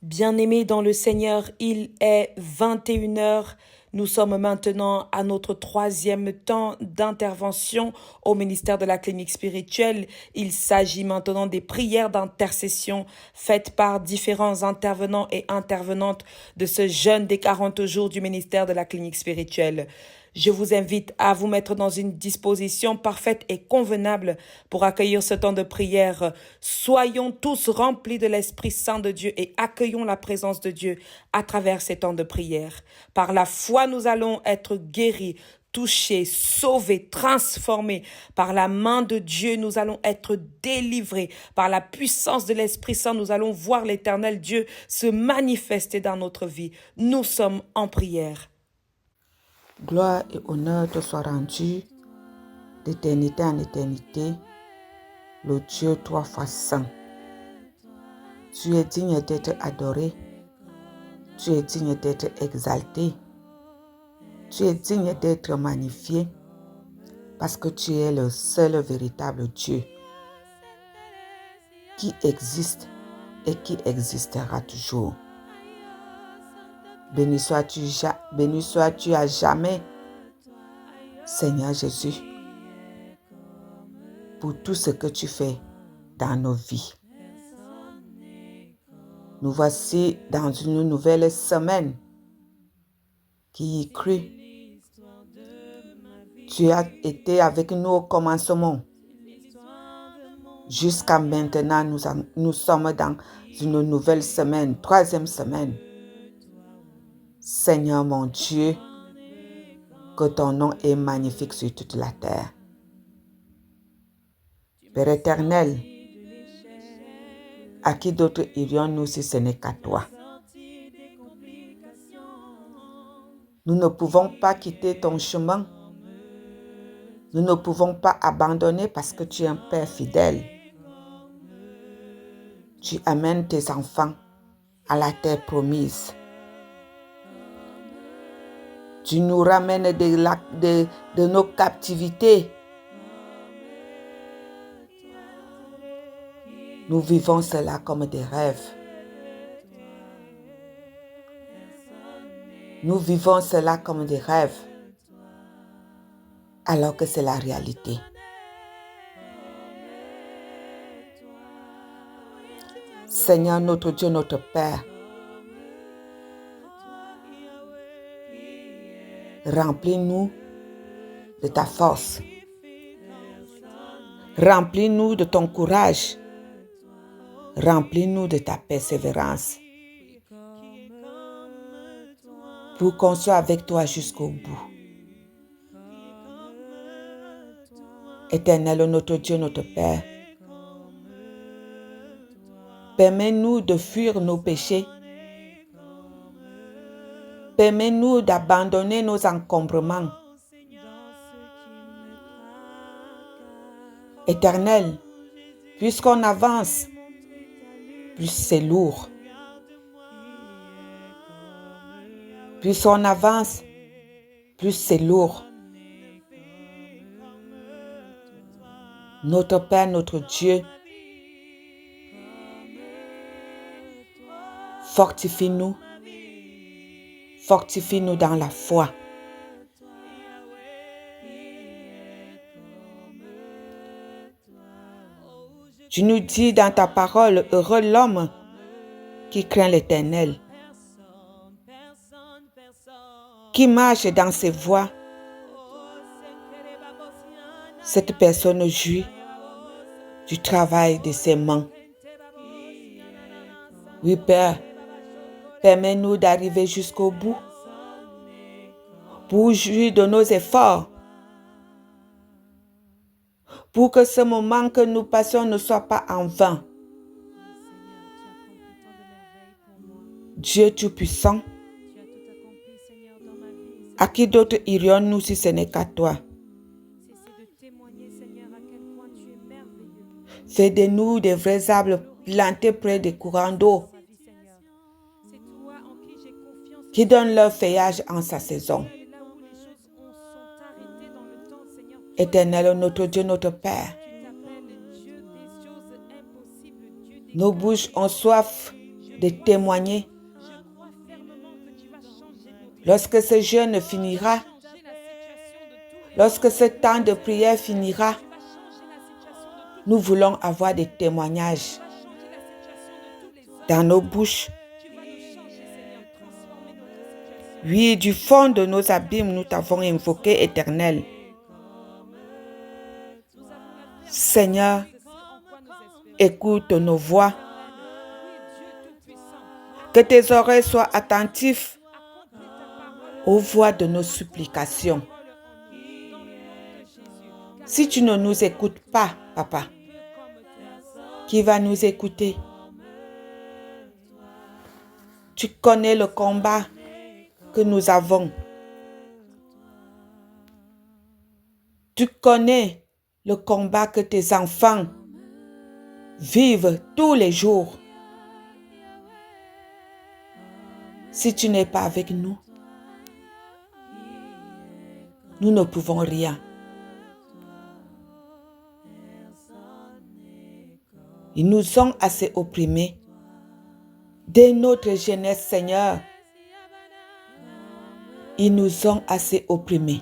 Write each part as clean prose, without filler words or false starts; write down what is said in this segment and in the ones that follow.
Bien-aimés dans le Seigneur, il est 21 heures. Nous sommes maintenant à notre troisième temps d'intervention au ministère de la clinique spirituelle. Il s'agit maintenant des prières d'intercession faites par différents intervenants et intervenantes de ce jeûne des 40 jours du ministère de la clinique spirituelle. Je vous invite à vous mettre dans une disposition parfaite et convenable pour accueillir ce temps de prière. Soyons tous remplis de l'Esprit Saint de Dieu et accueillons la présence de Dieu à travers ces temps de prière. Par la foi, nous allons être guéris, touchés, sauvés, transformés. Par la main de Dieu, nous allons être délivrés. Par la puissance de l'Esprit Saint, nous allons voir l'Éternel Dieu se manifester dans notre vie. Nous sommes en prière. Gloire et honneur te soient rendus d'éternité en éternité, le Dieu trois fois saint. Tu es digne d'être adoré, tu es digne d'être exalté, tu es digne d'être magnifié, parce que tu es le seul véritable Dieu qui existe et qui existera toujours. Béni sois-tu à jamais, Seigneur Jésus, pour tout ce que tu fais dans nos vies. Nous voici dans une nouvelle semaine qui y crut. Tu as été avec nous au commencement. Jusqu'à maintenant, nous sommes dans une nouvelle semaine, troisième semaine. Seigneur mon Dieu, que ton nom est magnifique sur toute la terre. Père éternel, à qui d'autre irions-nous si ce n'est qu'à toi? Nous ne pouvons pas quitter ton chemin. Nous ne pouvons pas abandonner parce que tu es un Père fidèle. Tu amènes tes enfants à la terre promise. Tu nous ramènes de nos captivités. Nous vivons cela comme des rêves. Nous vivons cela comme des rêves, alors que c'est la réalité. Seigneur notre Dieu, notre Père, remplis-nous de ta force. Remplis-nous de ton courage. Remplis-nous de ta persévérance. Pour qu'on soit avec toi jusqu'au bout. Éternel, notre Dieu, notre Père, permets-nous de fuir nos péchés. Permets-nous d'abandonner nos encombrements. Éternel, puisqu'on avance, plus c'est lourd. Plus on avance, plus c'est lourd. Notre Père, notre Dieu, fortifie-nous. Fortifie-nous dans la foi. Tu nous dis dans ta parole, heureux l'homme qui craint l'Éternel, qui marche dans ses voies. Cette personne jouit du travail de ses mains. Oui, Père, permets-nous d'arriver jusqu'au bout pour jouir de nos efforts, pour que ce moment que nous passons ne soit pas en vain. Dieu Tout-Puissant, à qui d'autre irions-nous si ce n'est qu'à toi? Fais de nous des vrais arbres plantés près des courants d'eau qui donnent leur feuillage en sa saison. Éternel, notre Dieu, notre Père, nos bouches ont soif de témoigner. Lorsque ce jeûne finira, lorsque ce temps de prière finira, nous voulons avoir des témoignages dans nos bouches. Oui, du fond de nos abîmes, nous t'avons invoqué, Éternel. Seigneur, écoute nos voix. Que tes oreilles soient attentives aux voix de nos supplications. Si tu ne nous écoutes pas, Papa, qui va nous écouter? Tu connais le combat que nous avons. Tu connais le combat que tes enfants vivent tous les jours. Si tu n'es pas avec nous, nous ne pouvons rien. Ils nous ont assez opprimés. Dès notre jeunesse, Seigneur, ils nous ont assez opprimés.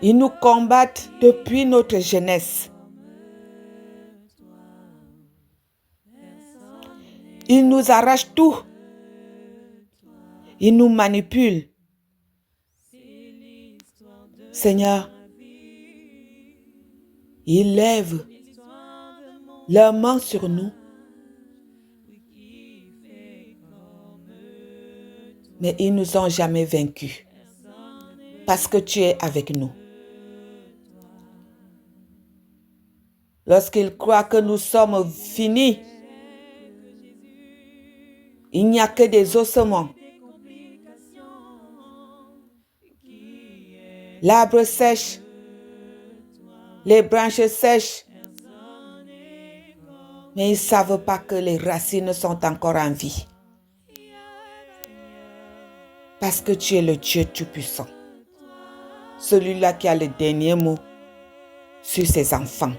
Ils nous combattent depuis notre jeunesse. Ils nous arrachent tout. Ils nous manipulent. Seigneur, ils lèvent leurs mains sur nous. Mais ils ne nous ont jamais vaincus. Parce que tu es avec nous. Lorsqu'ils croient que nous sommes finis, il n'y a que des ossements. L'arbre sèche, les branches sèchent, mais ils ne savent pas que les racines sont encore en vie. Parce que tu es le Dieu Tout-Puissant, celui-là qui a le dernier mot sur ses enfants.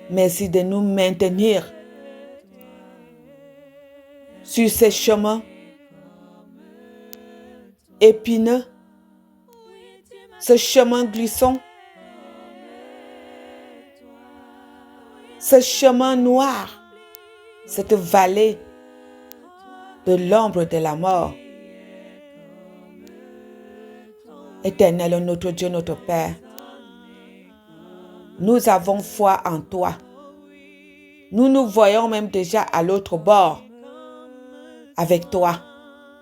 Merci de nous maintenir sur ces chemins épineux, ce chemin glissant, ce chemin noir, cette vallée de l'ombre de la mort. Éternel, notre Dieu, notre Père, nous avons foi en toi. Nous nous voyons même déjà à l'autre bord avec toi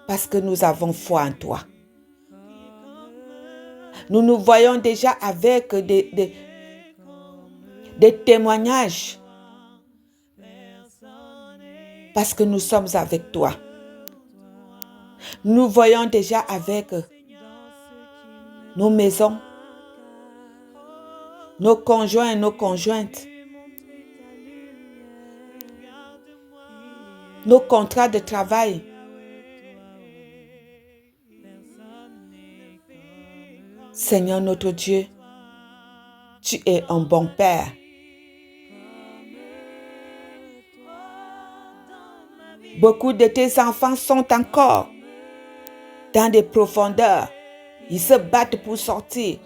parce que nous avons foi en toi. Nous nous voyons déjà avec des témoignages parce que nous sommes avec toi. Nous voyons déjà avec nos maisons, nos conjoints et nos conjointes, nos contrats de travail. Seigneur notre Dieu, tu es un bon Père. Beaucoup de tes enfants sont encore dans des profondeurs. Ils se battent pour sortir.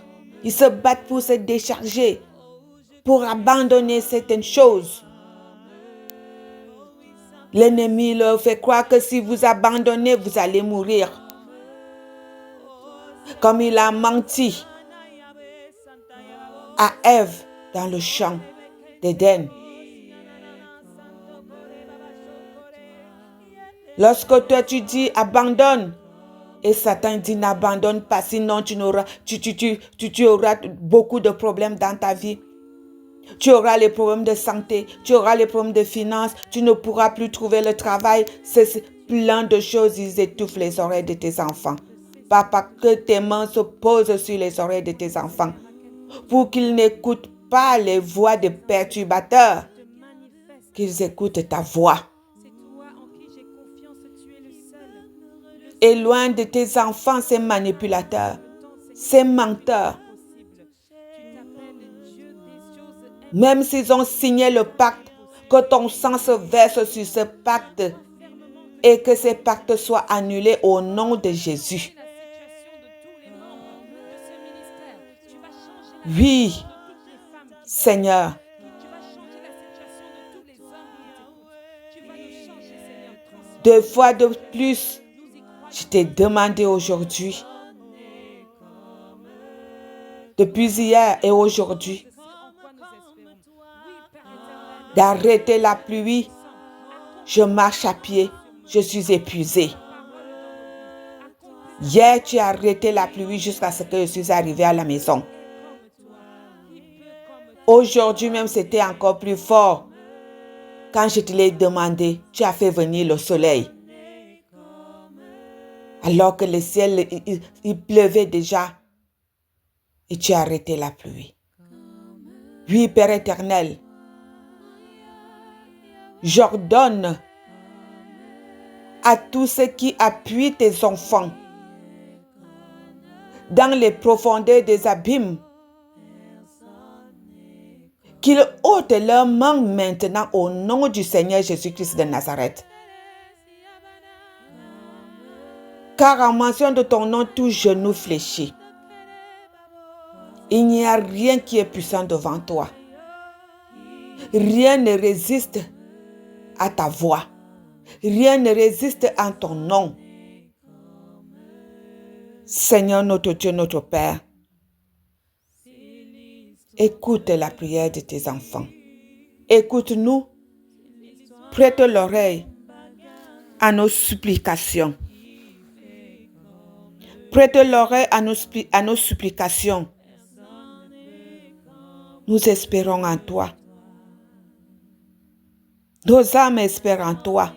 Ils se battent pour se décharger, pour abandonner certaines choses. L'ennemi leur fait croire que si vous abandonnez, vous allez mourir. Comme il a menti à Ève dans le champ d'Éden. Lorsque toi tu dis abandonne, et Satan dit n'abandonne pas, sinon tu auras beaucoup de problèmes dans ta vie. Tu auras les problèmes de santé, tu auras les problèmes de finances, tu ne pourras plus trouver le travail. C'est plein de choses, ils étouffent les oreilles de tes enfants. Papa, que tes mains se posent sur les oreilles de tes enfants pour qu'ils n'écoutent pas les voix des perturbateurs, qu'ils écoutent ta voix. Éloigne de tes enfants ces manipulateurs, ces menteurs. Même s'ils ont signé le pacte, que ton sang se verse sur ce pacte et que ces pactes soient annulés au nom de Jésus. Oui, Seigneur. Deux fois de plus, je t'ai demandé aujourd'hui, depuis hier et aujourd'hui, d'arrêter la pluie. Je marche à pied, je suis épuisée. Hier, tu as arrêté la pluie jusqu'à ce que je suis arrivée à la maison. Aujourd'hui même, c'était encore plus fort. Quand je te l'ai demandé, tu as fait venir le soleil. Alors que le ciel, il pleuvait déjà. Et tu as arrêté la pluie. Oui, Père éternel, j'ordonne à tous ceux qui appuient tes enfants dans les profondeurs des abîmes qu'ils ôtent leurs mains maintenant au nom du Seigneur Jésus-Christ de Nazareth. Car en mention de ton nom, tout genou fléchit. Il n'y a rien qui est puissant devant toi. Rien ne résiste à ta voix. Rien ne résiste à ton nom. Seigneur notre Dieu, notre Père, écoute la prière de tes enfants. Écoute-nous. Prête l'oreille à nos supplications. Prête l'oreille à nos supplications. Nous espérons en toi. Nos âmes espèrent en toi.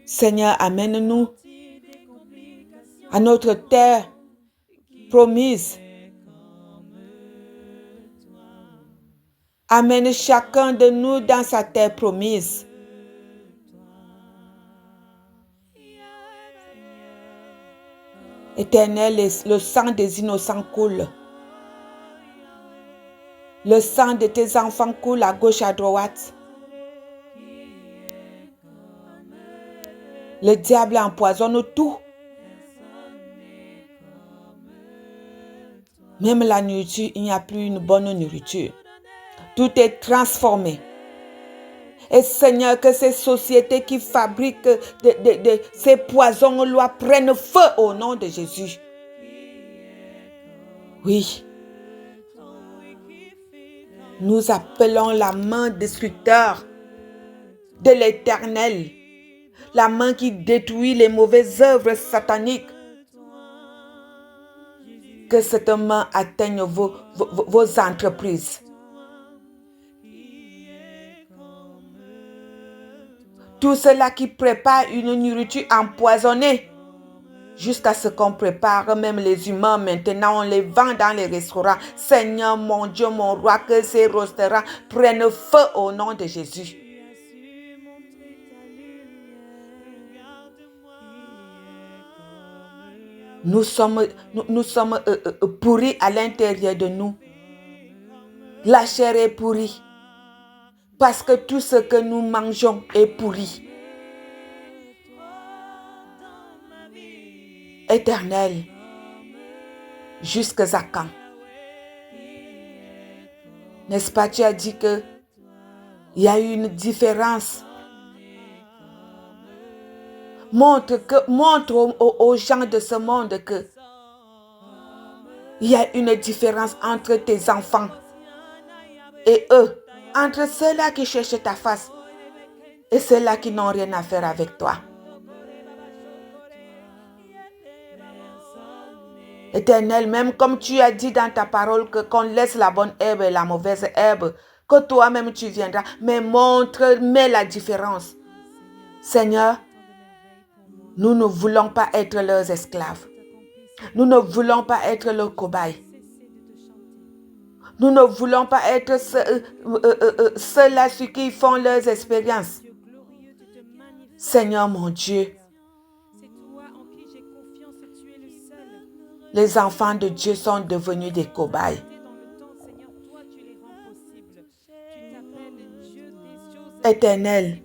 Seigneur, amène-nous à notre terre promise. Amène chacun de nous dans sa terre promise. Éternel, le sang des innocents coule. Le sang de tes enfants coule à gauche, à droite. Le diable empoisonne tout. Même la nourriture, il n'y a plus une bonne nourriture. Tout est transformé. Et Seigneur, que ces sociétés qui fabriquent ces poisons-là prennent feu au nom de Jésus. Oui. Nous appelons la main destructeur de l'Éternel. La main qui détruit les mauvaises œuvres sataniques. Que cette main atteigne vos entreprises. Tout cela qui prépare une nourriture empoisonnée, jusqu'à ce qu'on prépare même les humains maintenant, on les vend dans les restaurants. Seigneur, mon Dieu, mon roi, que ces restaurants prennent feu au nom de Jésus. Nous sommes pourris à l'intérieur de nous. La chair est pourrie. Parce que tout ce que nous mangeons est pourri. Éternel, jusqu'à quand? N'est-ce pas, tu as dit que il y a eu une différence. Montre aux gens de ce monde que il y a une différence entre tes enfants et eux. Entre ceux-là qui cherchent ta face et ceux-là qui n'ont rien à faire avec toi. Éternel, même comme tu as dit dans ta parole qu'on laisse la bonne herbe et la mauvaise herbe, que toi-même tu viendras, mais mets la différence. Seigneur, nous ne voulons pas être leurs esclaves. Nous ne voulons pas être leurs cobayes. Nous ne voulons pas être ceux-là sur qui font leurs expériences. Seigneur mon Dieu, les enfants de Dieu sont devenus des cobayes. Éternel,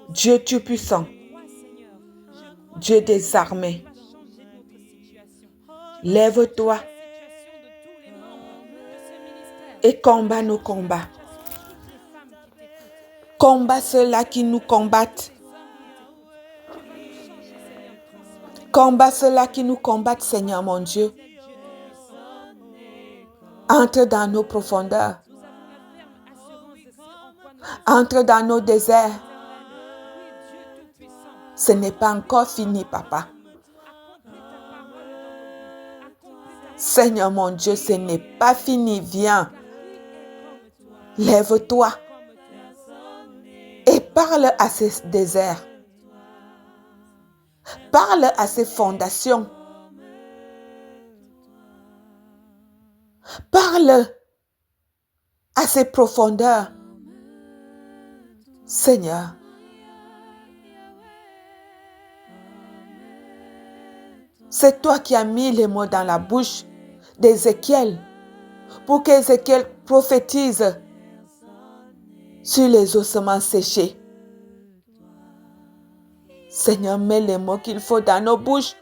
Dieu Tout-Puissant, Dieu des armées, lève-toi et combat nos combats. Combat ceux-là qui nous combattent. Combat ceux-là qui nous combattent, Seigneur mon Dieu. Entre dans nos profondeurs. Entre dans nos déserts. Ce n'est pas encore fini, Papa. Seigneur mon Dieu, ce n'est pas fini. Viens. Lève-toi. Et parle à ces déserts. Parle à ces fondations. Parle à ces profondeurs. Seigneur, c'est toi qui as mis les mots dans la bouche d'Ézéchiel pour qu'Ézéchiel prophétise sur les ossements séchés. Seigneur, mets les mots qu'il faut dans nos bouches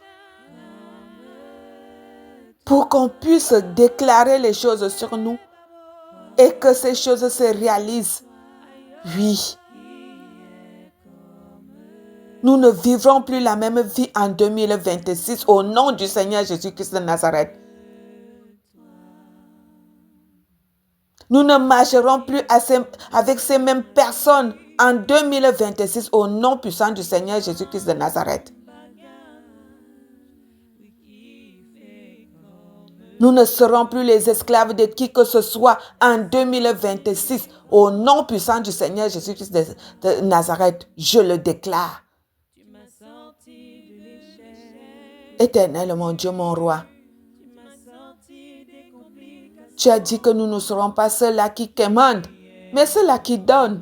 pour qu'on puisse déclarer les choses sur nous et que ces choses se réalisent. Oui. Nous ne vivrons plus la même vie en 2026 au nom du Seigneur Jésus-Christ de Nazareth. Nous ne marcherons plus avec ces mêmes personnes en 2026 au nom puissant du Seigneur Jésus-Christ de Nazareth. Nous ne serons plus les esclaves de qui que ce soit en 2026 au nom puissant du Seigneur Jésus-Christ de Nazareth. Je le déclare. Éternel, mon Dieu, mon roi. Tu as dit que nous ne serons pas ceux-là qui commandent, mais ceux-là qui donnent.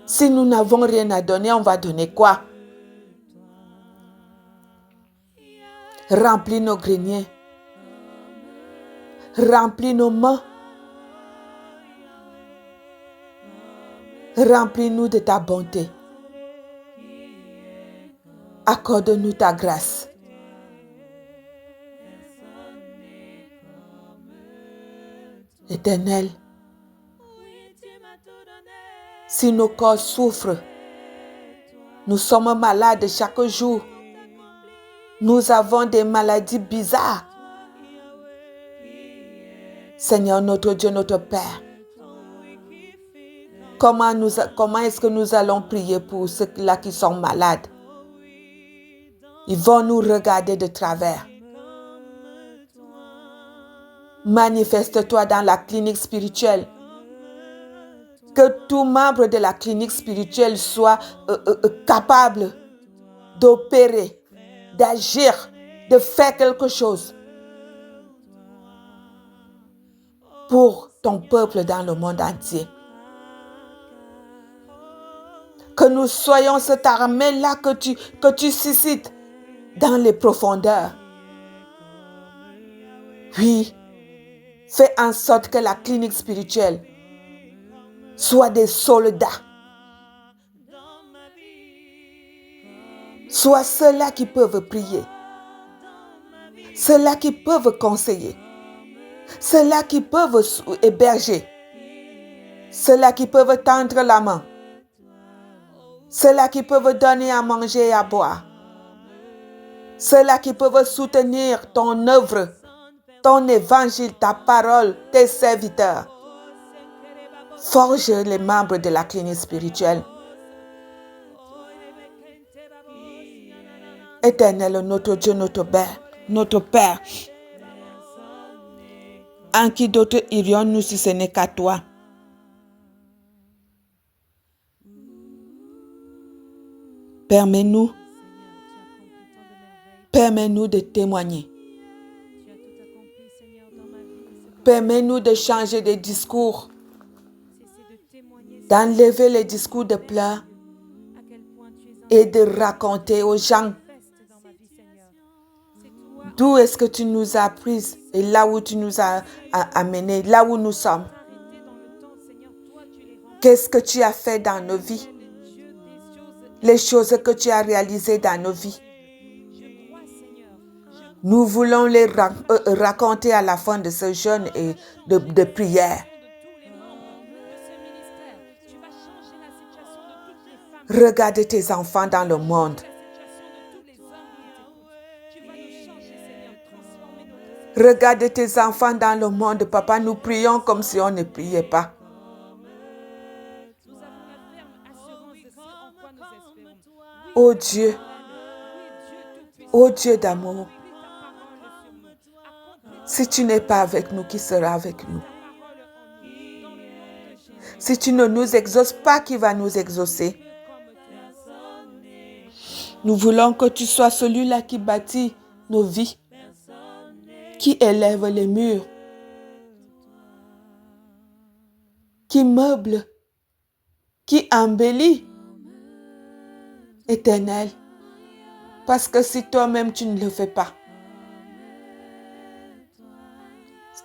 Si nous n'avons rien à donner, on va donner quoi? Remplis nos greniers. Remplis nos mains. Remplis-nous de ta bonté. Accorde-nous ta grâce. Éternel, si nos corps souffrent, nous sommes malades chaque jour, nous avons des maladies bizarres. Seigneur, notre Dieu, notre Père, comment est-ce que nous allons prier pour ceux-là qui sont malades? Ils vont nous regarder de travers. Manifeste-toi dans la clinique spirituelle. Que tout membre de la clinique spirituelle soit capable d'opérer, d'agir, de faire quelque chose pour ton peuple dans le monde entier. Que nous soyons cette armée-là que tu suscites dans les profondeurs. Oui, fais en sorte que la clinique spirituelle soit des soldats. Soit ceux-là qui peuvent prier. Ceux-là qui peuvent conseiller. Ceux-là qui peuvent héberger. Ceux-là qui peuvent tendre la main. Ceux-là qui peuvent donner à manger et à boire. Ceux-là qui peuvent soutenir ton œuvre, ton évangile, ta parole, tes serviteurs. Forge les membres de la clinique spirituelle. Éternel, notre Dieu, notre Père, en qui d'autre irions-nous si ce n'est qu'à toi? Permets-nous de témoigner. Permets-nous de changer de discours, d'enlever les discours de pleurs et de raconter aux gens d'où est-ce que tu nous as pris et là où tu nous as amenés, là où nous sommes. Qu'est-ce que tu as fait dans nos vies? Les choses que tu as réalisées dans nos vies. Nous voulons les raconter à la fin de ce jeûne et de prière. Regarde tes enfants dans le monde. Regarde tes enfants dans le monde, papa. Nous prions comme si on ne priait pas. Oh Dieu d'amour, si tu n'es pas avec nous, qui sera avec nous? Si tu ne nous exauces pas, qui va nous exaucer? Nous voulons que tu sois celui-là qui bâtit nos vies, qui élève les murs, qui meuble, qui embellit. Éternel, parce que si toi-même tu ne le fais pas,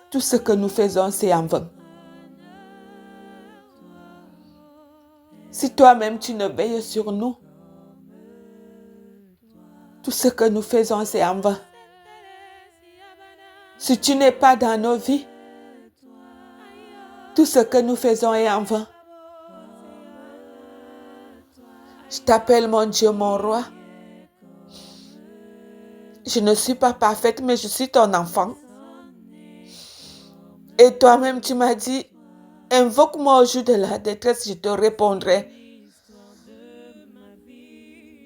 tout ce que nous faisons, c'est en vain. Si toi-même tu ne veilles sur nous, tout ce que nous faisons, c'est en vain. Si tu n'es pas dans nos vies, tout ce que nous faisons est en vain. Je t'appelle mon Dieu, mon roi. Je ne suis pas parfaite, mais je suis ton enfant. Et toi-même, tu m'as dit, invoque-moi au jour de la détresse, je te répondrai.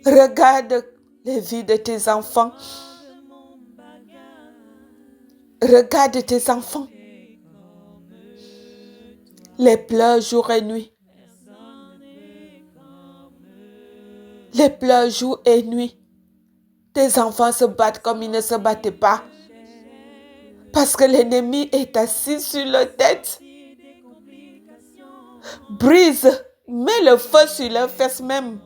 Regarde les vies de tes enfants. Regarde tes enfants. Les pleurs jour et nuit. Les pleurs jour et nuit. Tes enfants se battent comme ils ne se battaient pas. Parce que l'ennemi est assis sur leur tête. Brise, mets le feu sur leurs fesses même.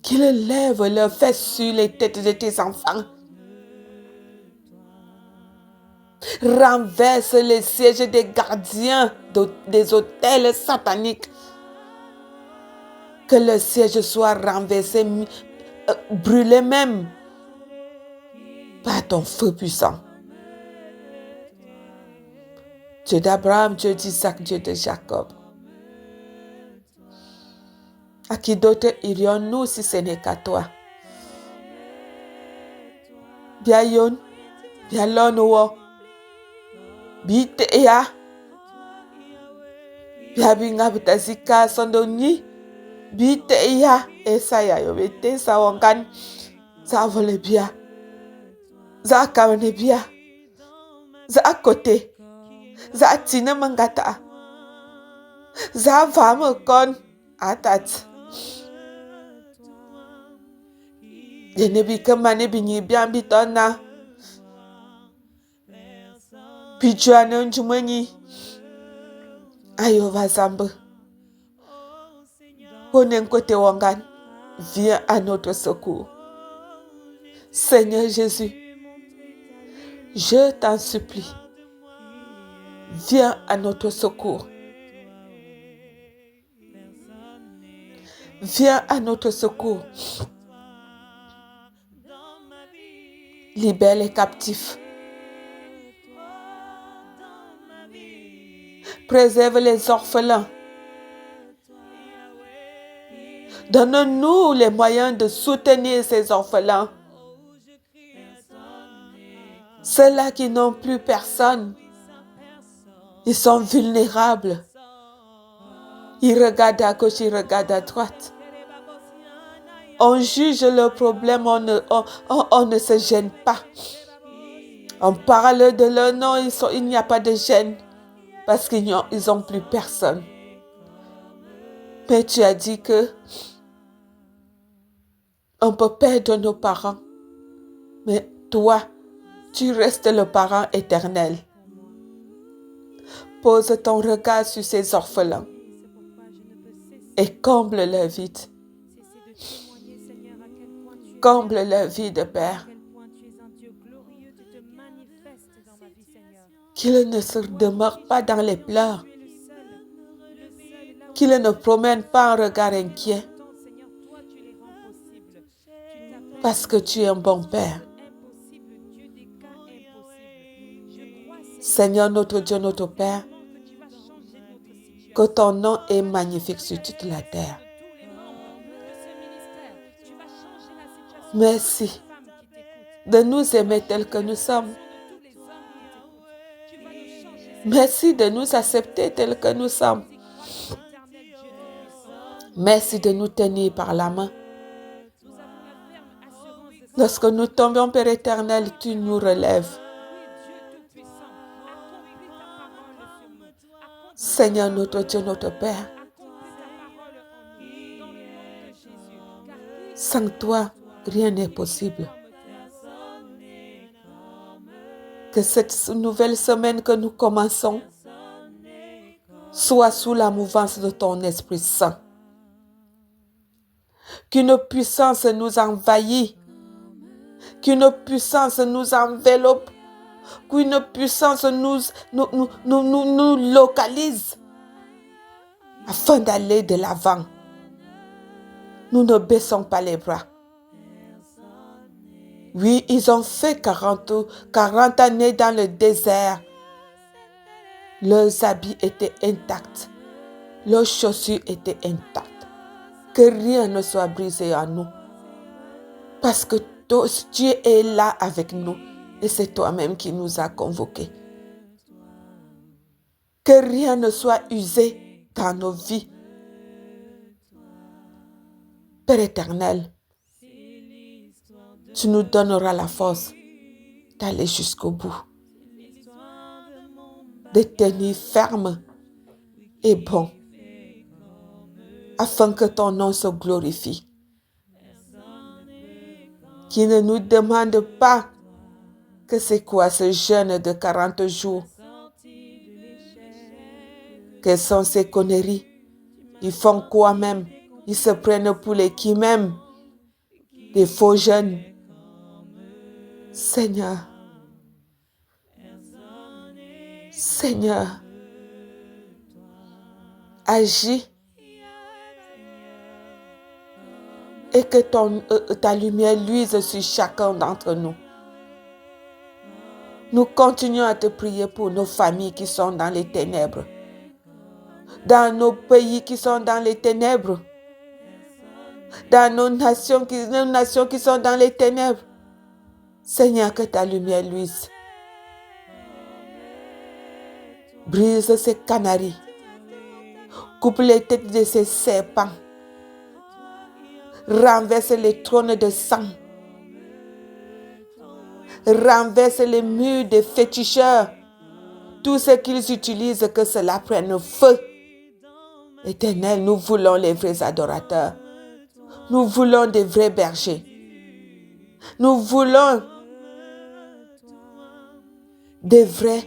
Qu'il lève leurs fesses sur les têtes de tes enfants. Renverse les sièges des gardiens des hôtels sataniques. Que le siège soit renversé, brûlé même par ton feu puissant. Dieu d'Abraham, Dieu d'Isaac, Dieu de Jacob. À qui d'autre irions-nous si ce n'est qu'à toi? Biayon, bialonowo, biteya, biabinga butazika sondoni, biteya, esaya yobete sawangan, zavole bia, za kamene bia, za kote, za tina mangata, za vame kon atat. Yenebi kemane binyi bian bitona. Pijuane njumeni. Ayo vazambe. Konen kote wangan. Viens à notre secours. Seigneur Jésus, je t'en supplie. Viens à notre secours. Viens à notre secours. Libère les captifs. Préserve les orphelins. Donne-nous les moyens de soutenir ces orphelins. Ceux-là qui n'ont plus personne. Ils sont vulnérables. Ils regardent à gauche, ils regardent à droite. On juge le problème, on ne se gêne pas. On parle de leur nom, il n'y a pas de gêne parce qu'ils n'ont plus personne. Mais tu as dit que on peut perdre nos parents, mais toi, tu restes le parent éternel. Pose ton regard sur ces orphelins et comble leur vide. Comble leur vide, Père. Qu'ils ne se demeurent pas dans les pleurs, Qu'ils ne promènent pas un regard inquiet. Parce que tu es un bon Père. Seigneur notre Dieu, notre Père, que ton nom est magnifique sur toute la terre. Merci de nous aimer tels que nous sommes. Merci de nous accepter tels que nous sommes. Merci de nous tenir par la main. Lorsque nous tombons, Père éternel, tu nous relèves. Seigneur notre Dieu, notre Père, sans toi, rien n'est possible. Que cette nouvelle semaine que nous commençons soit sous la mouvance de ton Esprit Saint. Qu'une puissance nous envahit, qu'une puissance nous enveloppe, qu'une puissance nous localise afin d'aller de l'avant. Nous ne baissons pas les bras. Oui, ils ont fait 40 années dans le désert. Leurs habits étaient intacts. Leurs chaussures étaient intactes. Que rien ne soit brisé en nous. Parce que Dieu est là avec nous. Et c'est toi-même qui nous as convoqués. Que rien ne soit usé dans nos vies. Père éternel, tu nous donneras la force d'aller jusqu'au bout, de tenir ferme et bon, afin que ton nom se glorifie. Qui ne nous demande pas que c'est quoi ce jeûne de 40 jours. Quelles sont ces conneries? Ils font quoi même? Ils se prennent pour les qui même? Des faux jeûnes. Seigneur, Seigneur, agis et que ta lumière luise sur chacun d'entre nous. Nous continuons à te prier pour nos familles qui sont dans les ténèbres, dans nos pays qui sont dans les ténèbres, dans nos nations qui sont dans les ténèbres. Seigneur, que ta lumière luise. Brise ces canaries. Coupe les têtes de ces serpents. Renverse les trônes de sang. Renverse les murs des féticheurs. Tout ce qu'ils utilisent, que cela prenne feu. Éternel, nous voulons les vrais adorateurs. Nous voulons des vrais bergers. Nous voulons des vraies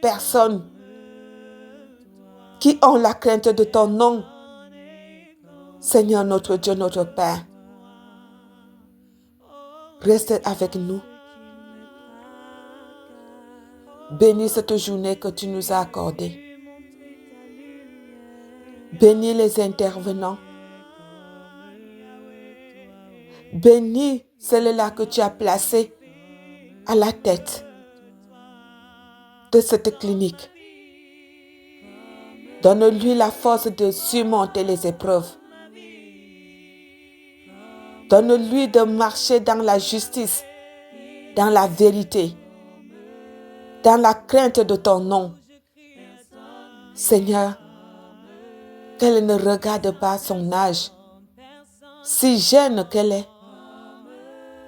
personnes qui ont la crainte de ton nom. Seigneur notre Dieu, notre Père, reste avec nous. Bénis cette journée que tu nous as accordée. Bénis les intervenants. Bénis celle-là que tu as placée à la tête de cette clinique. Donne-lui la force de surmonter les épreuves. Donne-lui de marcher dans la justice, dans la vérité, dans la crainte de ton nom. Seigneur, qu'elle ne regarde pas son âge, si jeune qu'elle est,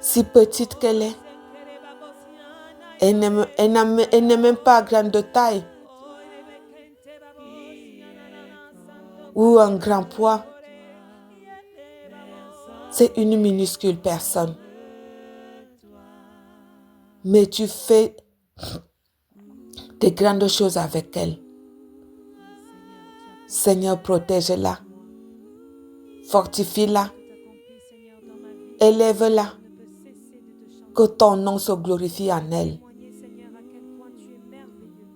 si petite qu'elle est. Elle n'est même pas grande de taille ou un grand poids. C'est une minuscule personne. Mais tu fais des grandes choses avec elle. Seigneur, protège-la. Fortifie-la. Élève-la. Que ton nom se glorifie en elle.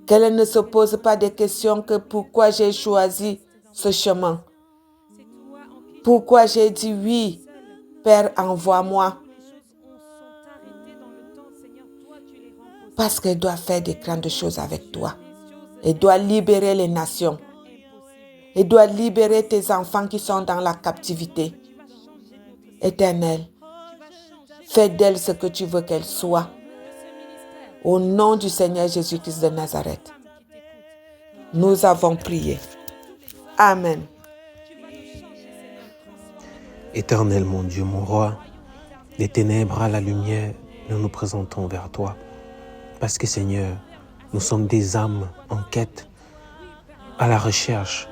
Qu'elle ne se pose pas des questions que pourquoi j'ai choisi ce chemin. Pourquoi j'ai dit oui, Père, envoie-moi? Parce qu'elle doit faire des grandes choses avec toi. Elle doit libérer les nations. Elle doit libérer tes enfants qui sont dans la captivité. Éternel, fais d'elle ce que tu veux qu'elle soit. Au nom du Seigneur Jésus-Christ de Nazareth, nous avons prié. Amen. Éternel mon Dieu, mon roi, des ténèbres à la lumière, nous nous présentons vers toi. Parce que Seigneur, nous sommes des âmes en quête, à la recherche.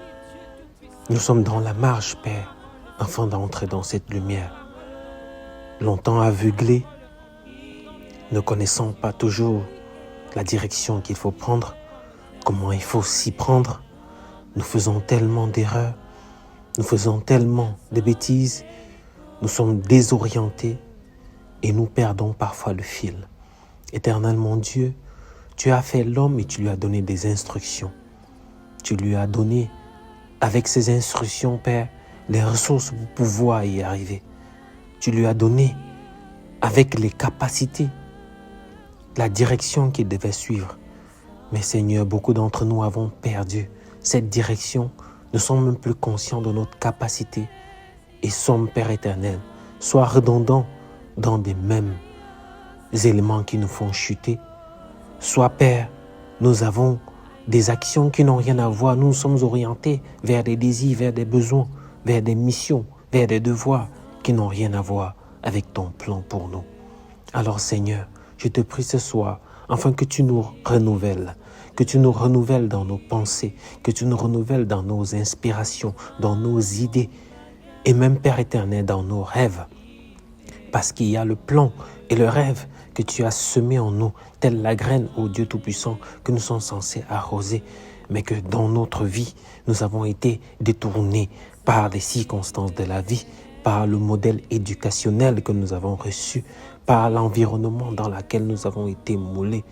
Nous sommes dans la marche, Père, afin d'entrer dans cette lumière. Longtemps aveuglés, ne connaissant pas toujours la direction qu'il faut prendre, comment il faut s'y prendre. Nous faisons tellement d'erreurs, nous faisons tellement de bêtises, nous sommes désorientés et nous perdons parfois le fil. Éternel mon Dieu, tu as fait l'homme et tu lui as donné des instructions. Tu lui as donné, avec ces instructions, Père, les ressources pour pouvoir y arriver. Tu lui as donné, avec les capacités, la direction qu'il devait suivre. Mais Seigneur, beaucoup d'entre nous avons perdu cette direction. Nous sommes même plus conscients de notre capacité et sommes, Père éternel, soit redondants dans des mêmes éléments qui nous font chuter, soit, Père, nous avons des actions qui n'ont rien à voir. Nous sommes orientés vers des désirs, vers des besoins, vers des missions, vers des devoirs qui n'ont rien à voir avec ton plan pour nous. Alors Seigneur, je te prie ce soir, afin que tu nous renouvelles, dans nos pensées, que tu nous renouvelles dans nos inspirations, dans nos idées, et même, Père éternel, dans nos rêves. Parce qu'il y a le plan et le rêve que tu as semé en nous, telle la graine, ô Dieu Tout-Puissant, que nous sommes censés arroser, mais que dans notre vie, nous avons été détournés par les circonstances de la vie, par le modèle éducationnel que nous avons reçu, par l'environnement dans lequel nous avons été moulés,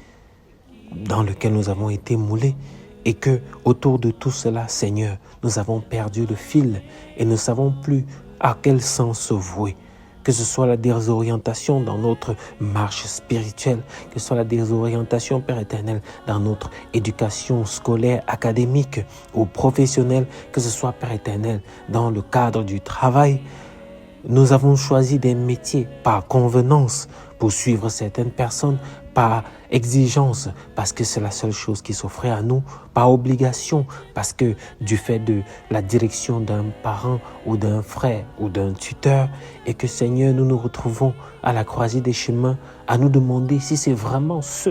et que autour de tout cela, Seigneur, nous avons perdu le fil et ne savons plus à quel sens se vouer. Que ce soit la désorientation dans notre marche spirituelle, que ce soit la désorientation, Père éternel, dans notre éducation scolaire, académique ou professionnelle, que ce soit, Père éternel, dans le cadre du travail. Nous avons choisi des métiers par convenance pour suivre certaines personnes, par exigence, parce que c'est la seule chose qui s'offrait à nous, par obligation, parce que du fait de la direction d'un parent ou d'un frère ou d'un tuteur, et que Seigneur, nous nous retrouvons à la croisée des chemins à nous demander si c'est vraiment ce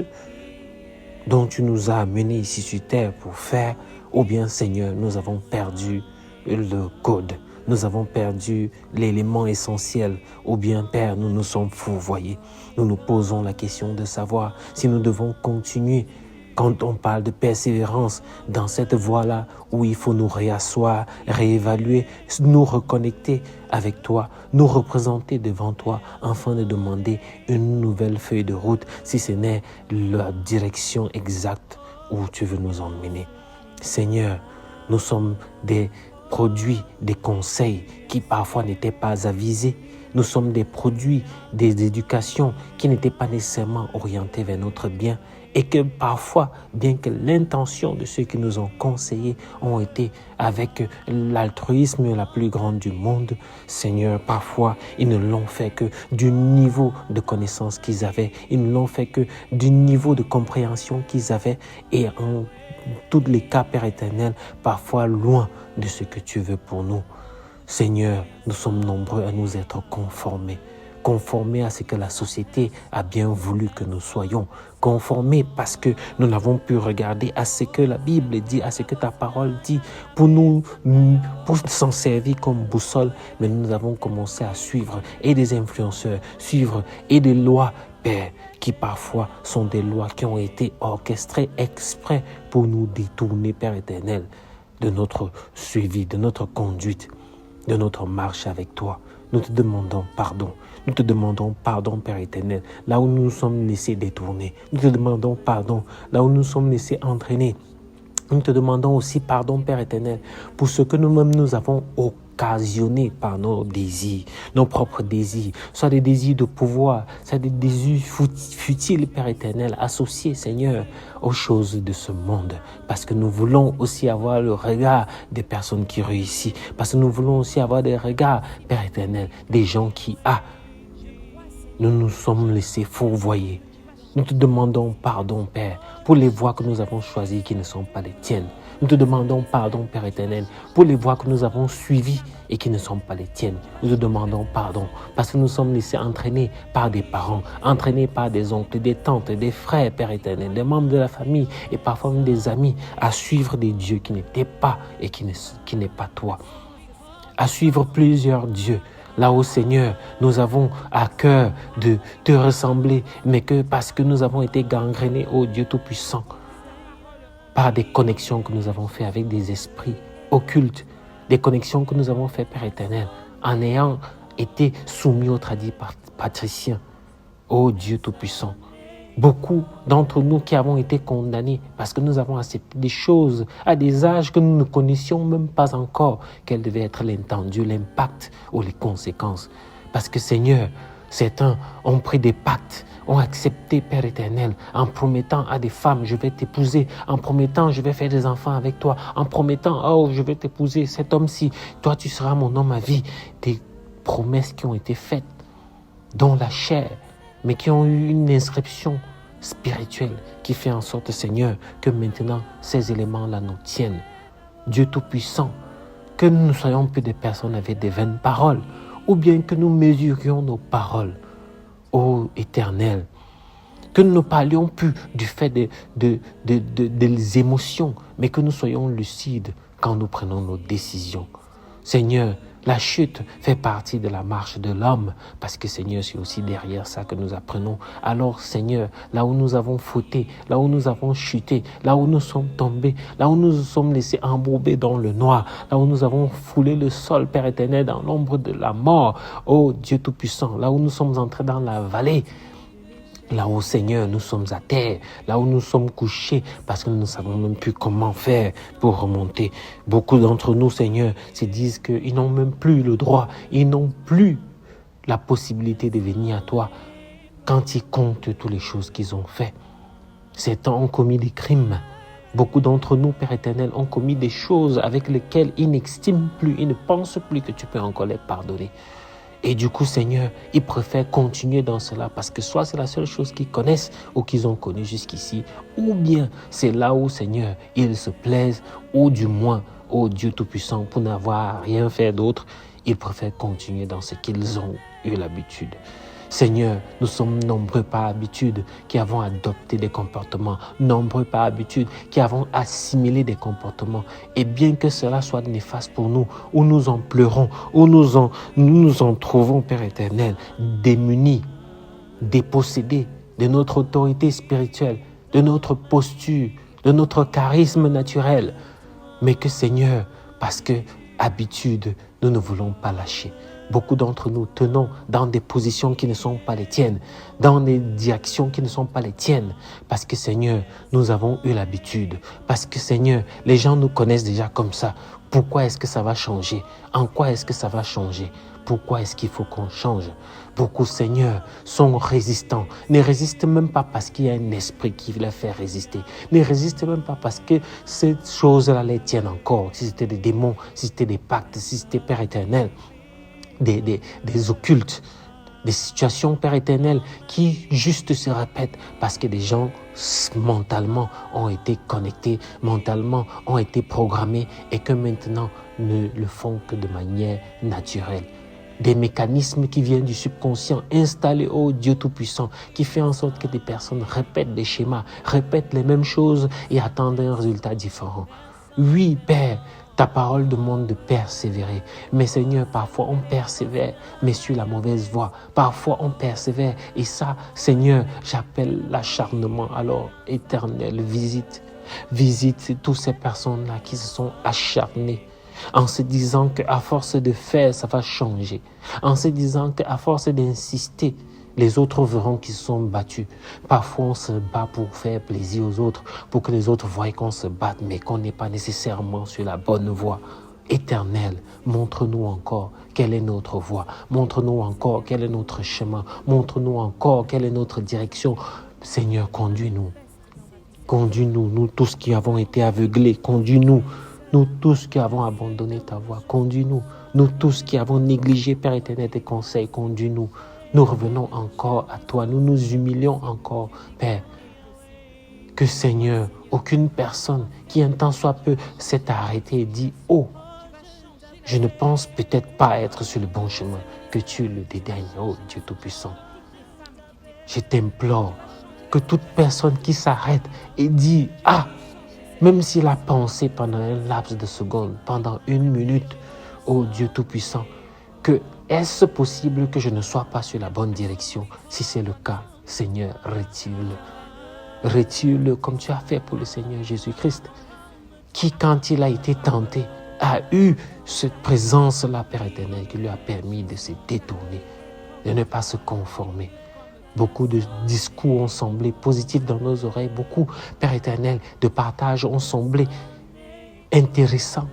dont tu nous as amenés ici sur terre pour faire, ou bien Seigneur, nous avons perdu le code. Nous avons perdu l'élément essentiel, ou bien, Père, nous nous sommes fourvoyés. Nous nous posons la question de savoir si nous devons continuer, quand on parle de persévérance, dans cette voie-là où il faut nous réasseoir, réévaluer, nous reconnecter avec toi, nous représenter devant toi, afin de demander une nouvelle feuille de route, si ce n'est la direction exacte où tu veux nous emmener. Seigneur, nous sommes des produits, des conseils qui parfois n'étaient pas avisés. Nous sommes des produits, des éducations qui n'étaient pas nécessairement orientées vers notre bien, et que parfois, bien que l'intention de ceux qui nous ont conseillés ont été avec l'altruisme la plus grande du monde, Seigneur, parfois ils ne l'ont fait que du niveau de connaissance qu'ils avaient, ils ne l'ont fait que du niveau de compréhension qu'ils avaient, et en tous les cas, Père éternel, parfois loin de ce que tu veux pour nous. Seigneur, nous sommes nombreux à nous être conformés à ce que la société a bien voulu que nous soyons, conformés parce que nous n'avons pu regarder à ce que la Bible dit, à ce que ta parole dit, pour s'en servir comme boussole, mais nous avons commencé à suivre et des influenceurs, suivre et des lois, Père, qui parfois sont des lois qui ont été orchestrées exprès pour nous détourner, Père éternel, de notre suivi, de notre conduite, de notre marche avec toi. Nous te demandons pardon. Nous te demandons pardon, Père éternel, là où nous nous sommes laissés détourner. Nous te demandons pardon, là où nous sommes laissés entraîner Nous te demandons aussi pardon, Père éternel, pour ce que nous-mêmes nous avons occasionné par nos désirs, nos propres désirs, soit des désirs de pouvoir, soit des désirs futiles, Père éternel, associés, Seigneur, aux choses de ce monde. Parce que nous voulons aussi avoir le regard des personnes qui réussissent. Parce que nous voulons aussi avoir des regards, Père éternel, des gens qui, nous nous sommes laissés fourvoyer. Nous te demandons pardon, Père, pour les voies que nous avons choisies qui ne sont pas les tiennes. Nous te demandons pardon, Père éternel, pour les voies que nous avons suivies et qui ne sont pas les tiennes. Nous te demandons pardon parce que nous sommes laissés entraîner par des parents, entraînés par des oncles, des tantes, des frères, Père éternel, des membres de la famille et parfois même des amis à suivre des dieux qui n'étaient pas et qui n'est pas toi. À suivre plusieurs dieux. Là où, Seigneur, nous avons à cœur de te ressembler, mais que parce que nous avons été gangrénés, ô Dieu Tout-Puissant, par des connexions que nous avons faites avec des esprits occultes, des connexions que nous avons faites, Père éternel, en ayant été soumis aux tradis patriciens, ô Dieu Tout-Puissant. Beaucoup d'entre nous qui avons été condamnés parce que nous avons accepté des choses à des âges que nous ne connaissions même pas encore quel devait être l'intendu, l'impact ou les conséquences. Parce que Seigneur, certains ont pris des pactes, ont accepté, Père éternel, en promettant à des femmes, je vais t'épouser, en promettant, je vais faire des enfants avec toi, en promettant, oh, je vais t'épouser, cet homme-ci, toi tu seras mon homme à vie. Des promesses qui ont été faites, dont la chair, mais qui ont eu une inscription spirituelle qui fait en sorte, Seigneur, que maintenant ces éléments-là nous tiennent. Dieu Tout-Puissant, que nous ne soyons plus des personnes avec des vaines paroles, ou bien que nous mesurions nos paroles, ô Éternel, que nous ne parlions plus du fait des émotions, mais que nous soyons lucides quand nous prenons nos décisions. Seigneur, la chute fait partie de la marche de l'homme parce que Seigneur, c'est aussi derrière ça que nous apprenons. Alors Seigneur, là où nous avons fauté, là où nous avons chuté, là où nous sommes tombés, là où nous nous sommes laissés embourber dans le noir, là où nous avons foulé le sol, Père éternel, dans l'ombre de la mort, ô Dieu Tout-Puissant, là où nous sommes entrés dans la vallée, là où, Seigneur, nous sommes à terre, là où nous sommes couchés, parce que nous ne savons même plus comment faire pour remonter. Beaucoup d'entre nous, Seigneur, se disent qu'ils n'ont même plus le droit, ils n'ont plus la possibilité de venir à toi quand ils comptent toutes les choses qu'ils ont fait. Certains ont commis des crimes. Beaucoup d'entre nous, Père éternel, ont commis des choses avec lesquelles ils n'estiment plus, ils ne pensent plus que tu peux encore les pardonner. Et du coup, Seigneur, ils préfèrent continuer dans cela parce que soit c'est la seule chose qu'ils connaissent ou qu'ils ont connue jusqu'ici, ou bien c'est là où, Seigneur, ils se plaisent, ou du moins, ô Dieu Tout-Puissant, pour n'avoir rien fait d'autre, ils préfèrent continuer dans ce qu'ils ont eu l'habitude. Seigneur, nous sommes nombreux par habitude qui avons adopté des comportements, nombreux par habitude qui avons assimilé des comportements. Et bien que cela soit néfaste pour nous, où nous en pleurons, où nous en trouvons, Père éternel, démunis, dépossédés de notre autorité spirituelle, de notre posture, de notre charisme naturel. Mais que Seigneur, parce que habitude, nous ne voulons pas lâcher. Beaucoup d'entre nous tenons dans des positions qui ne sont pas les tiennes, dans des directions qui ne sont pas les tiennes. Parce que Seigneur, nous avons eu l'habitude. Parce que Seigneur, les gens nous connaissent déjà comme ça. Pourquoi est-ce que ça va changer? En quoi est-ce que ça va changer? Pourquoi est-ce qu'il faut qu'on change? Beaucoup, Seigneur, sont résistants. Ne résistent même pas parce qu'il y a un esprit qui les fait résister. Ne résistent même pas parce que ces choses-là les tiennent encore. Si c'était des démons, si c'était des pactes, si c'était Père éternel. Des occultes, des situations, Père éternel, qui juste se répètent parce que des gens mentalement ont été connectés, mentalement ont été programmés et que maintenant ne le font que de manière naturelle. Des mécanismes qui viennent du subconscient installés au Dieu Tout-Puissant qui fait en sorte que des personnes répètent des schémas, répètent les mêmes choses et attendent un résultat différent. Oui, Père, ta parole demande de persévérer. Mais Seigneur, parfois on persévère, mais sur la mauvaise voie. Parfois on persévère. Et ça, Seigneur, j'appelle l'acharnement. Alors, Éternel, visite toutes ces personnes-là qui se sont acharnées. En se disant qu'à force de faire, ça va changer. En se disant qu'à force d'insister, les autres verront qu'ils sont battus. Parfois, on se bat pour faire plaisir aux autres, pour que les autres voient qu'on se batte, mais qu'on n'est pas nécessairement sur la bonne voie. Éternel, montre-nous encore quelle est notre voie. Montre-nous encore quel est notre chemin. Montre-nous encore quelle est notre direction. Seigneur, conduis-nous. Conduis-nous, nous tous qui avons été aveuglés. Conduis-nous, nous tous qui avons abandonné ta voie. Conduis-nous, nous tous qui avons négligé, Père éternel, tes conseils. Conduis-nous. Nous revenons encore à toi. Nous nous humilions encore, Père. Que Seigneur, aucune personne qui un temps soit peu s'est arrêtée et dit « Oh, je ne pense peut-être pas être sur le bon chemin, que tu le dédaignes, oh Dieu Tout-Puissant. » Je t'implore que toute personne qui s'arrête et dit « Ah, même s'il a pensé pendant un laps de seconde, pendant 1 minute, oh Dieu Tout-Puissant, que est-ce possible que je ne sois pas sur la bonne direction? Si c'est le cas, Seigneur, retire-le. Retire-le comme tu as fait pour le Seigneur Jésus-Christ, qui, quand il a été tenté, a eu cette présence-là, Père éternel, qui lui a permis de se détourner, de ne pas se conformer. Beaucoup de discours ont semblé positifs dans nos oreilles. Beaucoup, Père éternel, de partages ont semblé intéressants,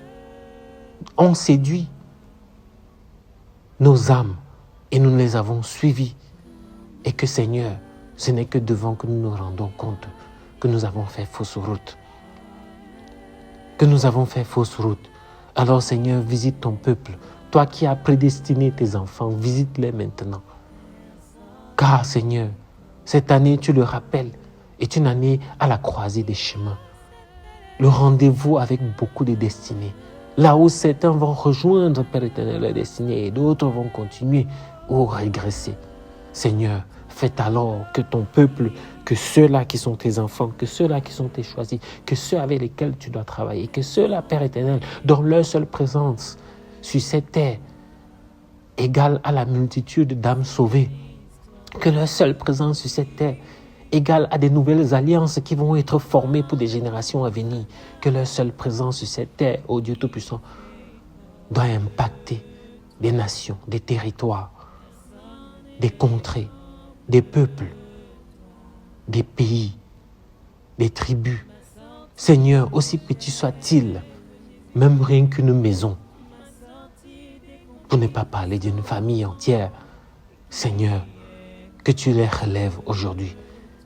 ont séduit nos âmes et nous les avons suivis. Et que Seigneur, ce n'est que devant que nous nous rendons compte que nous avons fait fausse route. Que nous avons fait fausse route. Alors Seigneur, visite ton peuple. Toi qui as prédestiné tes enfants, visite-les maintenant. Car Seigneur, cette année, tu le rappelles, est une année à la croisée des chemins. Le rendez-vous avec beaucoup de destinées. Là où certains vont rejoindre, Père éternel, leur destinée et d'autres vont continuer ou régresser. Seigneur, fais alors que ton peuple, que ceux-là qui sont tes enfants, que ceux-là qui sont tes choisis, que ceux avec lesquels tu dois travailler, que ceux-là, Père éternel, dont leur seule présence sur cette terre égale à la multitude d'âmes sauvées, que leur seule présence sur cette terre égale à des nouvelles alliances qui vont être formées pour des générations à venir, que leur seule présence sur cette terre, ô Dieu Tout-Puissant, doit impacter des nations, des territoires, des contrées, des peuples, des pays, des tribus. Seigneur, aussi petit soit-il, même rien qu'une maison, pour ne pas parler d'une famille entière, Seigneur, que tu les relèves aujourd'hui,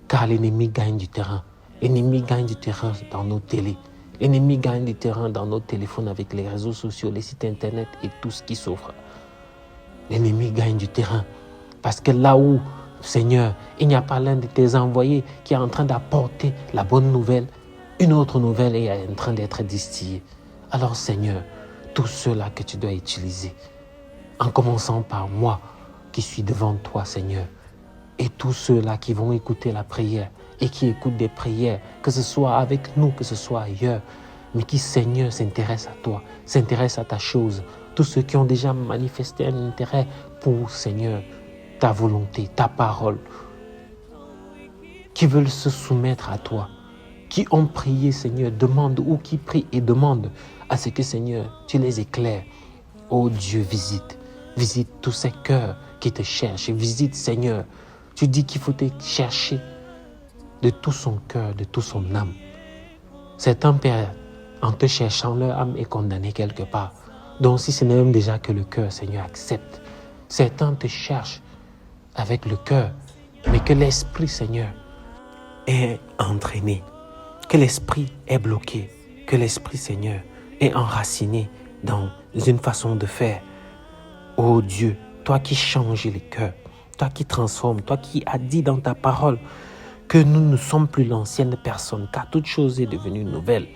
car l'ennemi gagne du terrain. L'ennemi gagne du terrain dans nos télés. L'ennemi gagne du terrain dans nos téléphones avec les réseaux sociaux, les sites internet et tout ce qui s'offre. L'ennemi gagne du terrain parce que là où, Seigneur, il n'y a pas l'un de tes envoyés qui est en train d'apporter la bonne nouvelle, une autre nouvelle est en train d'être distillée. Alors Seigneur, tout cela que tu dois utiliser, en commençant par moi qui suis devant toi, Seigneur, et tous ceux-là qui vont écouter la prière et qui écoutent des prières, que ce soit avec nous, que ce soit ailleurs, mais qui, Seigneur, s'intéressent à toi, s'intéressent à ta chose. Tous ceux qui ont déjà manifesté un intérêt pour, Seigneur, ta volonté, ta parole, qui veulent se soumettre à toi, qui ont prié, Seigneur, demande, ou qui prient et demandent à ce que, Seigneur, tu les éclaires. Oh Dieu, visite tous ces cœurs qui te cherchent. Visite, Seigneur. Tu dis qu'il faut te chercher de tout son cœur, de toute son âme. Certains, Père, en te cherchant, leur âme est condamnée quelque part. Donc si ce n'est même déjà que le cœur, Seigneur, accepte. Certains te cherchent avec le cœur, mais que l'esprit, Seigneur, est entraîné, que l'esprit est bloqué, que l'esprit, Seigneur, est enraciné dans une façon de faire. Oh Dieu, toi qui changes les cœurs, toi qui transformes, toi qui as dit dans ta parole que nous ne sommes plus l'ancienne personne, car toute chose est devenue nouvelle.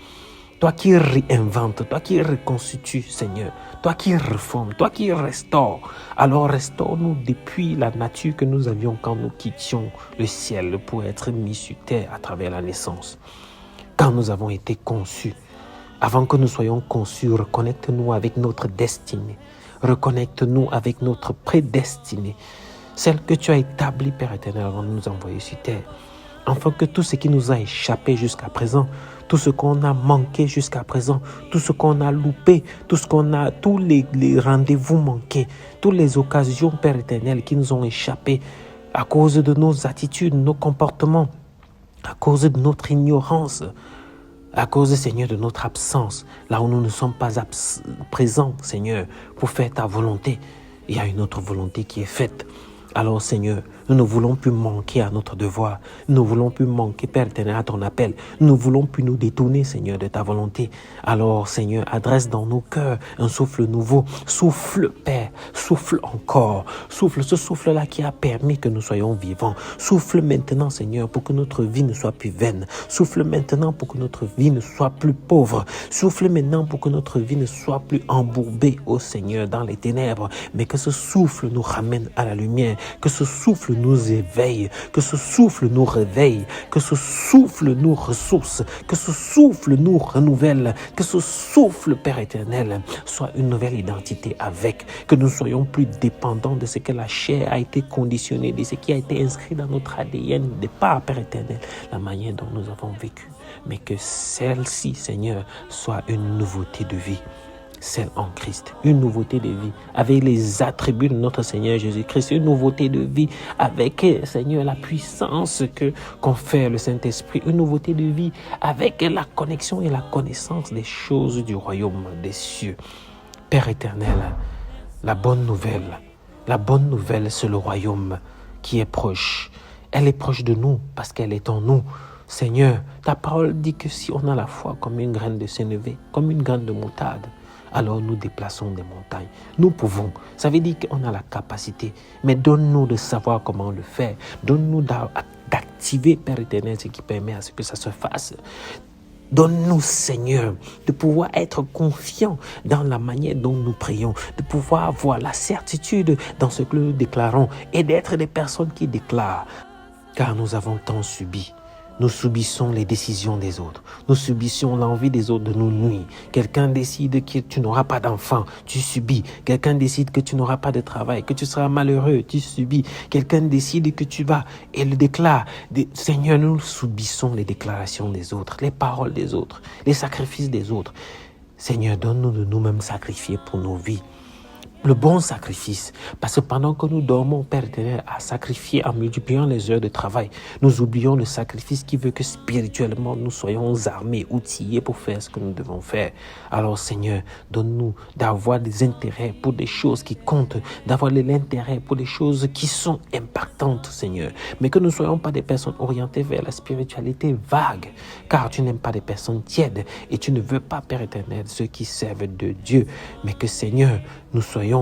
Toi qui réinventes, toi qui reconstitues, Seigneur, toi qui reformes, toi qui restaures. Alors restaure-nous depuis la nature que nous avions quand nous quittions le ciel pour être mis sur terre à travers la naissance. Quand nous avons été conçus, avant que nous soyons conçus, reconnecte-nous avec notre destinée. Reconnecte-nous avec notre prédestinée. Celle que tu as établie, Père éternel, avant de nous envoyer sur terre. Afin que tout ce qui nous a échappé jusqu'à présent, tout ce qu'on a manqué jusqu'à présent, tout ce qu'on a loupé, tous les rendez-vous manqués, toutes les occasions, Père éternel, qui nous ont échappé, à cause de nos attitudes, nos comportements, à cause de notre ignorance, à cause, Seigneur, de notre absence, là où nous ne sommes pas présents, Seigneur, pour faire ta volonté. Il y a une autre volonté qui est faite. Alors, Seigneur, nous ne voulons plus manquer à notre devoir. Nous ne voulons plus manquer, Père éternel, à ton appel. Nous ne voulons plus nous détourner, Seigneur, de ta volonté. Alors, Seigneur, adresse dans nos cœurs un souffle nouveau. Souffle, Père, souffle encore. Souffle, ce souffle-là qui a permis que nous soyons vivants. Souffle maintenant, Seigneur, pour que notre vie ne soit plus vaine. Souffle maintenant pour que notre vie ne soit plus pauvre. Souffle maintenant pour que notre vie ne soit plus embourbée, ô Seigneur, dans les ténèbres. Mais que ce souffle nous ramène à la lumière. Que ce souffle nous éveille, que ce souffle nous réveille, que ce souffle nous ressource, que ce souffle nous renouvelle, que ce souffle, Père éternel, soit une nouvelle identité avec, que nous soyons plus dépendants de ce que la chair a été conditionnée, de ce qui a été inscrit dans notre ADN, de par, Père éternel, la manière dont nous avons vécu, mais que celle-ci, Seigneur, soit une nouveauté de vie. Celle en Christ, une nouveauté de vie avec les attributs de notre Seigneur Jésus-Christ, une nouveauté de vie avec, Seigneur, la puissance que confère le Saint-Esprit, une nouveauté de vie avec la connexion et la connaissance des choses du royaume des cieux. Père éternel, la bonne nouvelle, c'est le royaume qui est proche. Elle est proche de nous parce qu'elle est en nous. Seigneur, ta parole dit que si on a la foi comme une graine de sénévé, comme une graine de moutarde, alors nous déplaçons des montagnes. Nous pouvons. Ça veut dire qu'on a la capacité. Mais donne-nous de savoir comment le faire. Donne-nous d'activer, Père éternel, ce qui permet à ce que ça se fasse. Donne-nous, Seigneur, de pouvoir être confiants dans la manière dont nous prions, de pouvoir avoir la certitude dans ce que nous déclarons et d'être des personnes qui déclarent. Car nous avons tant subi. Nous subissons les décisions des autres. Nous subissons l'envie des autres de nous nuire. Quelqu'un décide que tu n'auras pas d'enfant, tu subis. Quelqu'un décide que tu n'auras pas de travail, que tu seras malheureux, tu subis. Quelqu'un décide que tu vas et le déclare. Seigneur, nous subissons les déclarations des autres, les paroles des autres, les sacrifices des autres. Seigneur, donne-nous de nous-mêmes sacrifier pour nos vies. Le bon sacrifice, parce que pendant que nous dormons, Père éternel, à sacrifier en multipliant les heures de travail, nous oublions le sacrifice qui veut que spirituellement nous soyons armés, outillés pour faire ce que nous devons faire. Alors Seigneur, donne-nous d'avoir des intérêts pour des choses qui comptent, d'avoir de l'intérêt pour des choses qui sont impactantes, Seigneur. Mais que nous ne soyons pas des personnes orientées vers la spiritualité vague, car tu n'aimes pas des personnes tièdes et tu ne veux pas, Père éternel, ceux qui servent de Dieu, mais que Seigneur, nous soyons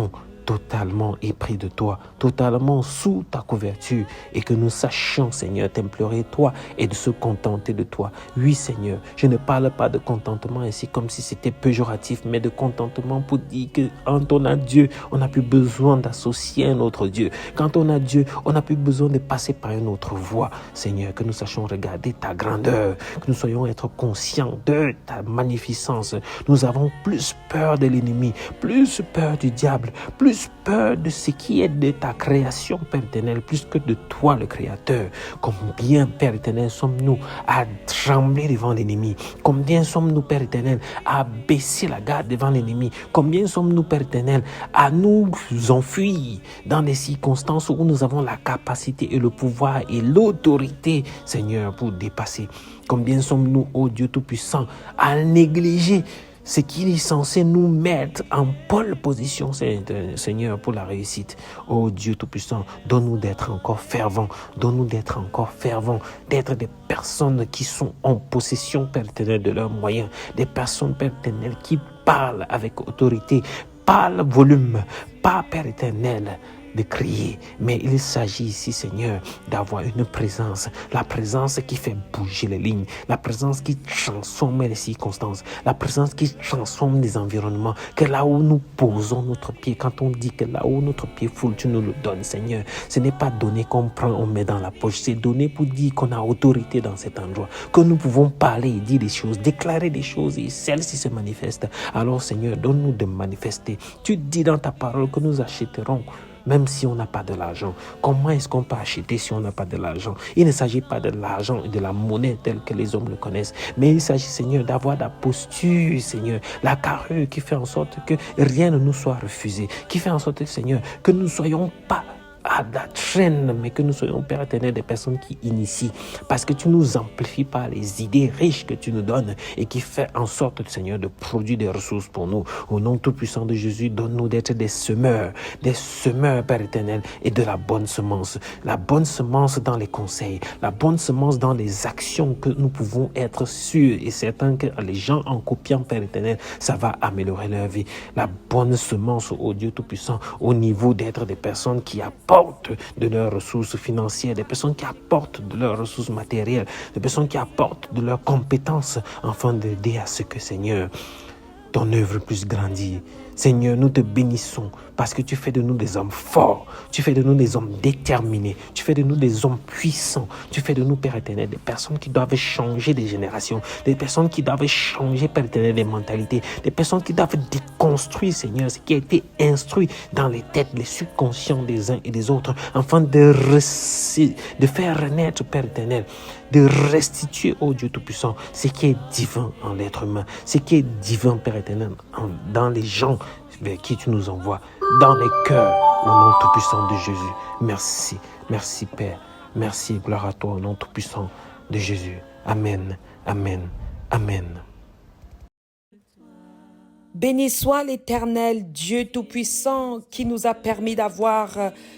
totalement épris de toi, totalement sous ta couverture et que nous sachions, Seigneur, t'implorer toi et de se contenter de toi. Oui, Seigneur, je ne parle pas de contentement ici comme si c'était péjoratif, mais de contentement pour dire que quand on a Dieu, on n'a plus besoin d'associer un autre Dieu. Quand on a Dieu, on n'a plus besoin de passer par une autre voie. Seigneur, que nous sachions regarder ta grandeur, que nous soyons être conscients de ta magnificence. Nous avons plus peur de l'ennemi, plus peur du diable, plus peur de ce qui est de ta création, Père éternel, plus que de toi, le Créateur. Combien, Père éternel, sommes-nous à trembler devant l'ennemi? Combien sommes-nous, Père éternel, à baisser la garde devant l'ennemi? Combien sommes-nous, Père éternel, à nous enfuir dans des circonstances où nous avons la capacité et le pouvoir et l'autorité, Seigneur, pour dépasser? Combien sommes-nous, ô Dieu Tout-Puissant, à négliger ce qui est censé nous mettre en pole position, Seigneur, pour la réussite. Oh Dieu Tout-Puissant, donne-nous d'être encore fervents, donne-nous d'être encore fervents, d'être des personnes qui sont en possession, Père éternel, de leurs moyens, des personnes, Père éternel, qui parlent avec autorité, pas le volume, pas, Père éternel, de crier, mais il s'agit ici, Seigneur, d'avoir une présence, la présence qui fait bouger les lignes, la présence qui transforme les circonstances, la présence qui transforme les environnements, que là où nous posons notre pied, quand on dit que là où notre pied foule, tu nous le donnes, Seigneur, ce n'est pas donné qu'on prend, on met dans la poche, c'est donné pour dire qu'on a autorité dans cet endroit, que nous pouvons parler et dire des choses, déclarer des choses et celles-ci se manifestent. Alors, Seigneur, donne-nous de manifester. Tu dis dans ta parole que nous achèterons même si on n'a pas de l'argent. Comment est-ce qu'on peut acheter si on n'a pas de l'argent? Il ne s'agit pas de l'argent et de la monnaie telle que les hommes le connaissent, mais il s'agit, Seigneur, d'avoir la posture, Seigneur, la carrure qui fait en sorte que rien ne nous soit refusé, qui fait en sorte, Seigneur, que nous ne soyons pas à la traîne, mais que nous soyons, Père éternel, des personnes qui initient, parce que tu nous amplifies par les idées riches que tu nous donnes et qui fait en sorte, Seigneur, de produire des ressources pour nous. Au nom tout-puissant de Jésus, donne-nous d'être des semeurs, Père éternel, et de la bonne semence dans les conseils, la bonne semence dans les actions que nous pouvons être sûrs et certains que les gens en copiant, Père éternel, ça va améliorer leur vie. La bonne semence, oh Dieu tout-puissant, au niveau d'être des personnes qui apportent de leurs ressources financières, des personnes qui apportent de leurs ressources matérielles, des personnes qui apportent de leurs compétences, afin d'aider à ce que, Seigneur, ton œuvre puisse grandir. Seigneur, nous te bénissons parce que tu fais de nous des hommes forts, tu fais de nous des hommes déterminés, tu fais de nous des hommes puissants, tu fais de nous, Père éternel, des personnes qui doivent changer des générations, des personnes qui doivent changer, Père éternel, des mentalités, des personnes qui doivent déconstruire, Seigneur, ce qui a été instruit dans les têtes, les subconscients des uns et des autres, afin de faire renaître, Père éternel, de restituer au Dieu Tout-Puissant ce qui est divin en l'être humain, ce qui est divin, Père éternel, dans les gens vers qui tu nous envoies, dans les cœurs, au nom tout-puissant de Jésus. Merci, merci Père, merci, gloire à toi, au nom tout-puissant de Jésus. Amen, amen, amen. Béni soit l'Éternel, Dieu Tout-Puissant, qui nous a permis d'avoir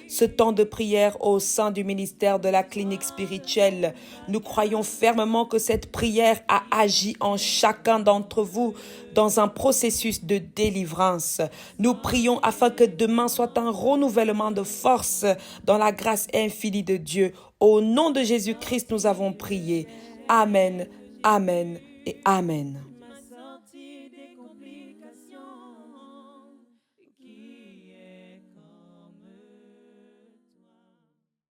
ce temps de prière au sein du ministère de la clinique spirituelle. Nous croyons fermement que cette prière a agi en chacun d'entre vous dans un processus de délivrance. Nous prions afin que demain soit un renouvellement de force dans la grâce infinie de Dieu. Au nom de Jésus-Christ, nous avons prié. Amen, amen et amen.